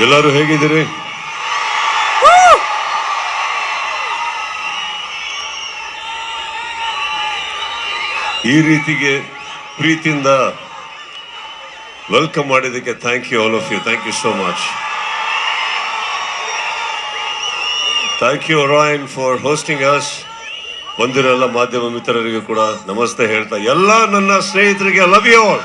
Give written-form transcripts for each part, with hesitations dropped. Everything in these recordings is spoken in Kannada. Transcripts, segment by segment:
ಎಲ್ಲರೂ ಹೇಗಿದ್ದೀರಿ? ಈ ರೀತಿಗೆ ಪ್ರೀತಿಯಿಂದ ವೆಲ್ಕಮ್ ಮಾಡಿದ್ದಕ್ಕೆ thank you all of you. Thank you so much. Thank you Rayan for hosting us. ಬಂದಿರೋ ಎಲ್ಲ ಮಾಧ್ಯಮ ಮಿತ್ರರಿಗೂ ಕೂಡ ನಮಸ್ತೆ ಹೇಳ್ತಾ, ಎಲ್ಲ ನನ್ನ ಸ್ನೇಹಿತರಿಗೆ ಲವ್ ಯು ಆಲ್.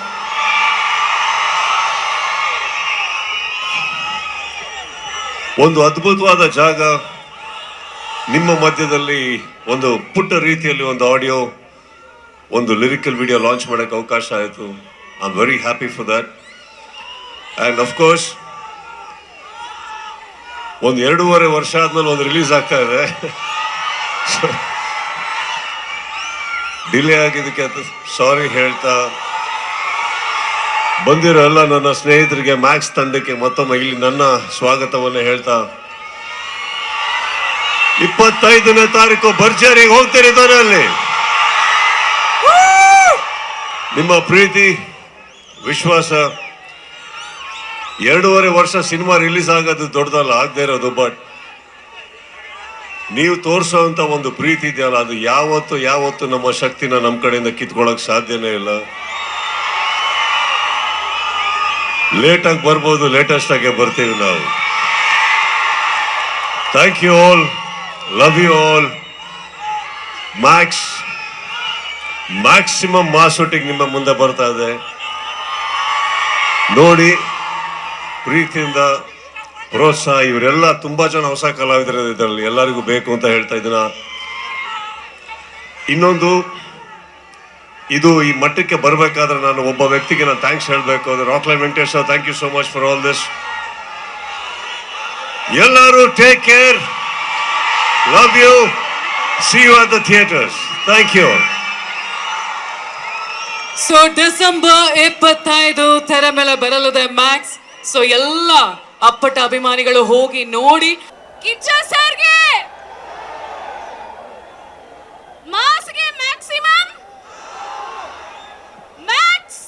ಒಂದು ಅದ್ಭುತವಾದ ಜಾಗ ನಿಮ್ಮ ಮಧ್ಯದಲ್ಲಿ, ಒಂದು ಪುಟ್ಟ ರೀತಿಯಲ್ಲಿ ಒಂದು ಆಡಿಯೋ, ಒಂದು ಲಿರಿಕಲ್ ವಿಡಿಯೋ ಲಾಂಚ್ ಮಾಡೋಕ್ಕೆ ಅವಕಾಶ ಆಯಿತು. I am very happy for that. And of course ಒಂದು 2.5 ವರ್ಷ ಆದ್ಮೇಲೆ ಒಂದು ರಿಲೀಸ್ ಆಗ್ತಾ ಇದೆ. ಡಿಲೇ ಆಗಿದ್ದಕ್ಕೆ ಸಾರಿ ಹೇಳ್ತಾ, ಬಂದಿರೋ ಎಲ್ಲ ನನ್ನ ಸ್ನೇಹಿತರಿಗೆ, ಮ್ಯಾಕ್ಸ್ ತಂಡಕ್ಕೆ ಮತ್ತೊಮ್ಮೆ ಇಲ್ಲಿ ನನ್ನ ಸ್ವಾಗತವನ್ನು ಹೇಳ್ತಾ, 25ನೇ ತಾರೀಕು ಭರ್ಜರಿಗೆ ಹೋಗ್ತಿರಿದ್ದಾರೆ ಅಲ್ಲಿ. ನಿಮ್ಮ ಪ್ರೀತಿ, ವಿಶ್ವಾಸ, 2.5 ವರ್ಷ ಸಿನಿಮಾ ರಿಲೀಸ್ ಆಗೋದು ದೊಡ್ಡದಲ್ಲ, ಆಗದೆ ಇರೋದು. ಬಟ್ ನೀವು ತೋರಿಸೋಂಥ ಒಂದು ಪ್ರೀತಿ ಇದೆಯಲ್ಲ, ಅದು ಯಾವತ್ತು ನಮ್ಮ ಶಕ್ತಿನ ನಮ್ಮ ಕಡೆಯಿಂದ ಕಿತ್ಕೊಳ್ಳೋಕೆ ಸಾಧ್ಯನೇ ಇಲ್ಲ. ಲೇಟಾಗಿ ಬರ್ಬೋದು, ಲೇಟೆಸ್ಟ್ ಆಗಿ ಬರ್ತೀವಿ ನಾವು. Thank you all, love you all. Maximum ಮಾಸೊಟ್ಟಿಗೆ ನಿಮ್ಮ ಮುಂದೆ ಬರ್ತಾ ಇದೆ ನೋಡಿ. ಪ್ರೀತಿಯಿಂದ ಪ್ರೋತ್ಸಾಹ. ಇವರೆಲ್ಲ ತುಂಬಾ ಜನ ಹೊಸ ಕಲಾವಿದರು ಇದರಲ್ಲಿ, ಎಲ್ಲರಿಗೂ ಬೇಕು ಅಂತ ಹೇಳ್ತಾ ಇದ್ದೀನ. ಇನ್ನೊಂದು, ಇದು ಈ ಮಟ್ಟಕ್ಕೆ ಬರಬೇಕಾದ್ರೆ ನಾನು ಒಬ್ಬ ವ್ಯಕ್ತಿಗೆ ನಾನು ಥ್ಯಾಂಕ್ಸ್ ಹೇಳಬೇಕು. ಅದು Rockline Venkatesh. Thank you so much for all this. ಎಲ್ಲರೂ take care, love you, see you at the theatres. Thank you. So December 25 ತೆರೆ ಮೇಲೆ ಬರಲಿದೆ ಮ್ಯಾಕ್ಸ್. ಸೊ ಎಲ್ಲ ಅಪ್ಪಟ ಅಭಿಮಾನಿಗಳು ಹೋಗಿ ನೋಡಿ. ಕಿಚ್ಚ ಸರ್ಗೆ, ಮಾಸ್ಗೆ ಮ್ಯಾಕ್ಸಿಮಮ್ ಮ್ಯಾಕ್ಸ್.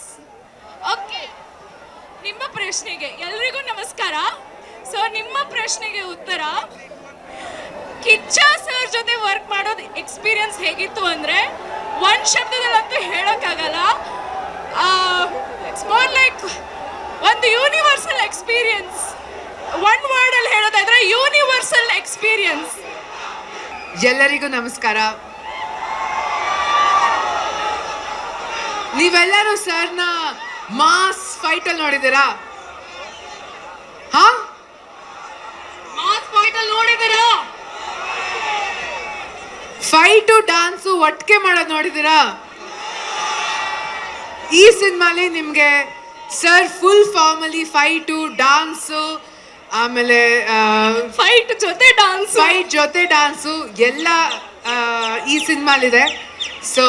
ಓಕೆ, ನಿಮ್ಮ ಪ್ರಶ್ನೆಗೆ ಎಲ್ರಿಗೂ ನಮಸ್ಕಾರ. ಸೊ ನಿಮ್ಮ ಪ್ರಶ್ನೆಗೆ ಉತ್ತರ, ಕಿಚ್ಚ ಸರ್ ಜೊತೆ ವರ್ಕ್ ಮಾಡೋದು ಎಕ್ಸ್ಪೀರಿಯನ್ಸ್ ಹೇಗಿತ್ತು ಅಂದ್ರೆ, ಒಂದ್ ಶಬ್ದದಲ್ಲಂತೂ ಹೇಳಕ್ಕಾಗಲ್ಲ. ಇಟ್ಸ್ ಮೋರ್ ಲೈಕ್ ಒಂದು ಯೂನಿವರ್ಸಲ್ ಎಕ್ಸ್ಪೀರಿಯನ್ಸ್. ಒನ್ ವರ್ಡ್ ಅಲ್ಲಿ ಹೇಳೋದಾದ್ರೆ ಯೂನಿವರ್ಸಲ್ ಎಕ್ಸ್ಪೀರಿಯನ್ಸ್. ಎಲ್ಲರಿಗೂ ನಮಸ್ಕಾರ. ನೀವೆಲ್ಲರೂ ಸರ್ನ ಮಾಸ್ ಫೈಟ್ ಅಲ್ಲಿ ನೋಡಿದ್ದೀರಾ? ಹಾ, ಮಾಸ್ ಫೈಟ್ ಅಲ್ಲಿ ನೋಡಿದ್ದೀರಾ? ಫೈಟು ಡ್ಯಾನ್ಸು ಒಟ್ಟಿಗೆ ಮಾಡೋದು ನೋಡಿದ್ದೀರಾ? ಈ ಸಿನಿಮಾಲಿ ನಿಮಗೆ ಸರ್ ಫುಲ್ ಫಾರ್ಮಲ್ಲಿ ಫೈಟು, ಡ್ಯಾನ್ಸು, ಆಮೇಲೆ ಫೈಟ್ ಜೊತೆ ಡ್ಯಾನ್ಸು ಎಲ್ಲ ಈ ಸಿನಿಮಾಲಿದೆ. ಸೊ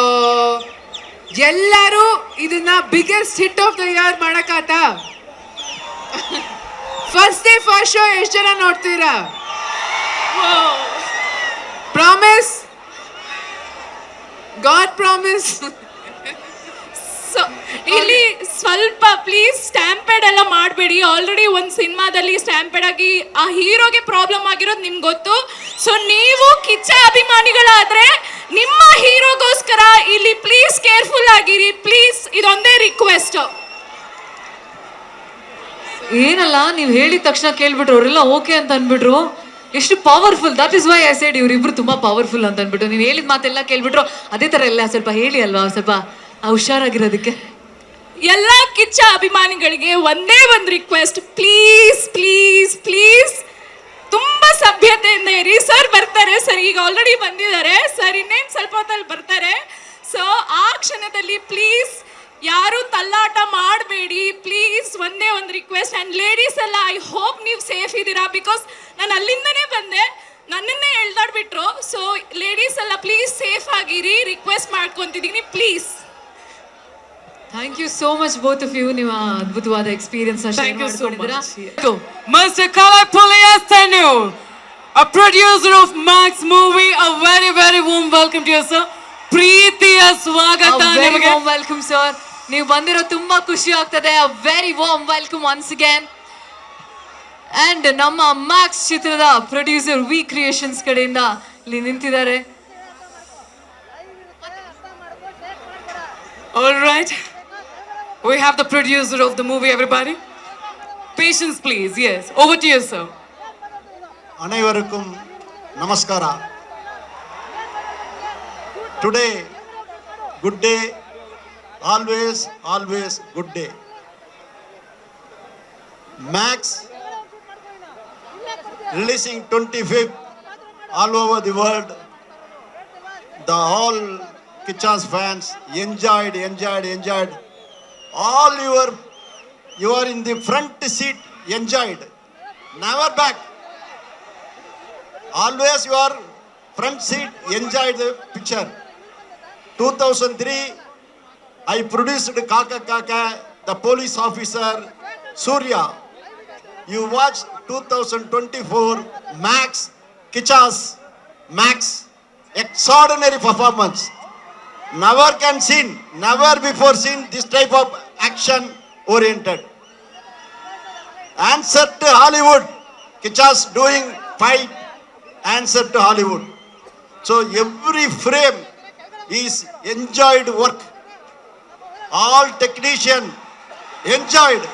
ಎಲ್ಲರೂ ಇದನ್ನ biggest hit of the year ಮಾಡಕ್ಕಾತ? ಫಸ್ಟ್ ಡೇ ಫಸ್ಟ್ ಶೋ ಎಷ್ಟು ಜನ ನೋಡ್ತೀರಾ? Promise, god promise. ಸೊ ಇಲ್ಲಿ ಸ್ವಲ್ಪ ಪ್ಲೀಸ್ ಸ್ಟ್ಯಾಂಪೇಡ್ ಎಲ್ಲ ಮಾಡಬೇಡಿ. ಆಲ್ರೆಡಿ ಒಂದು ಸಿನಿಮಾದಲ್ಲಿ ಸ್ಟ್ಯಾಂಪೇಡ್ ಆಗಿ ಆ ಹೀರೋಗೆ ಪ್ರಾಬ್ಲಮ್ ಆಗಿರೋದು ನಿಮ್ಗೆ ಗೊತ್ತು. ಸೊ ನೀವು ಕಿಚ್ಚ ಅಭಿಮಾನಿಗಳಾದ್ರೆ ನಿಮ್ಮ ಹೀರೋಗೋಸ್ಕರ ಇಲ್ಲಿ ಪ್ಲೀಸ್ ಕೇರ್ಫುಲ್ ಆಗಿರಿ ಪ್ಲೀಸ್. ಇದೊಂದೇ ರಿಕ್ವೆಸ್ಟ್. ಏನಲ್ಲ, ನೀವು ಹೇಳಿದ ತಕ್ಷಣ ಕೇಳ್ಬಿಟ್ರು, ಅವರೆಲ್ಲ ಓಕೆ ಅಂತ ಅಂದ್ಬಿಟ್ರು. ಎಷ್ಟು powerful. That is why I said ಇವರಿಬ್ರು ತುಂಬಾ ಪವರ್ಫುಲ್ ಅಂತ ಅಂದ್ಬಿಟ್ಟು. ನೀವು ಹೇಳಿದ ಮಾತೆಲ್ಲ ಕೇಳ್ಬಿಟ್ರು. ಅದೇ ತರ ಎಲ್ಲ ಸ್ವಲ್ಪ ಹೇಳಿ ಅಲ್ವಾ, ಸ್ವಲ್ಪ ಹುಷಾರಾಗಿರೋದಕ್ಕೆ. ಎಲ್ಲ ಕಿಚ್ಚ ಅಭಿಮಾನಿಗಳಿಗೆ ಒಂದೇ ಒಂದು ರಿಕ್ವೆಸ್ಟ್, ಪ್ಲೀಸ್ ಪ್ಲೀಸ್ ಪ್ಲೀಸ್ ತುಂಬಾ ಸಭ್ಯತೆಯಿಂದ ಇರಿ. ಸರ್ ಬರ್ತಾರೆ, ಸರ್ ಈಗ ಆಲ್ರೆಡಿ ಬಂದಿದ್ದಾರೆ, ಸರ್ ಇನ್ನೇನು ಸ್ವಲ್ಪ ಹೊತ್ತಲ್ಲಿ ಬರ್ತಾರೆ. ಸೊ ಆ ಕ್ಷಣದಲ್ಲಿ ಪ್ಲೀಸ್ ಯಾರು ತಲ್ಲಾಟ ಮಾಡಬೇಡಿ ಪ್ಲೀಸ್. ಒಂದೇ ಒಂದು ರಿಕ್ವೆಸ್ಟ್. ಆ್ಯಂಡ್ ಲೇಡೀಸ್ ಎಲ್ಲ, ಐ ಹೋಪ್ ನೀವು ಸೇಫ್ ಇದ್ದೀರಾ. ಬಿಕಾಸ್ ನಾನು ಅಲ್ಲಿಂದನೇ ಬಂದೆ, ನನ್ನನ್ನೇ ಎಳ್ದಾಡ್ಬಿಟ್ರು. ಸೊ ಲೇಡೀಸ್ ಎಲ್ಲ ಪ್ಲೀಸ್ ಸೇಫ್ ಆಗಿರಿ, ರಿಕ್ವೆಸ್ಟ್ ಮಾಡ್ಕೊತಿದ್ದೀನಿ please. Thank you so much both of you. ನೀವು ಅದ್ಭುತವಾದ experience Thank you so much. Mr. Kalai Poliyastanu, a producer of Max movie, a very very warm welcome to you sir. ಪ್ರೀತಿಯ ಸ್ವಾಗತ ನಿಮಗೆ. Welcome sir. ನೀವು ಬಂದಿರೋ ತುಂಬಾ ಖುಷಿ ಆಗ್ತದೆ. A very warm welcome once again. And ನಮ್ಮ ಮ್ಯಾಕ್ಸ್ ಚಿತ್ರದ ಪ್ರೊಡ್ಯೂಸರ್ ವಿ ಕ್ರಿಯೇಷನ್ಸ್ ಕಡೆಯಿಂದ ಇಲ್ಲಿ ನಿಂತಿದ್ದಾರೆ. All right. We have the producer of the movie, everybody. Patience, please. Yes. Over to you, sir. அனைவருக்கும் நமஸ்கார. Today, good day. Always, always good day. Max releasing 25th all over the world. The all Kichas fans enjoyed. All you are in the front seat, enjoyed. Never back. Always you are front seat, enjoyed the picture. 2003, I produced Kaka Kaka, the police officer, Surya. You watched 2024, Max, Kichas, Max, extraordinary performance. Never before seen this type of action oriented. Answer to Hollywood, Kichas doing fight, answer to Hollywood. So every frame is enjoyed work. All technician enjoyed.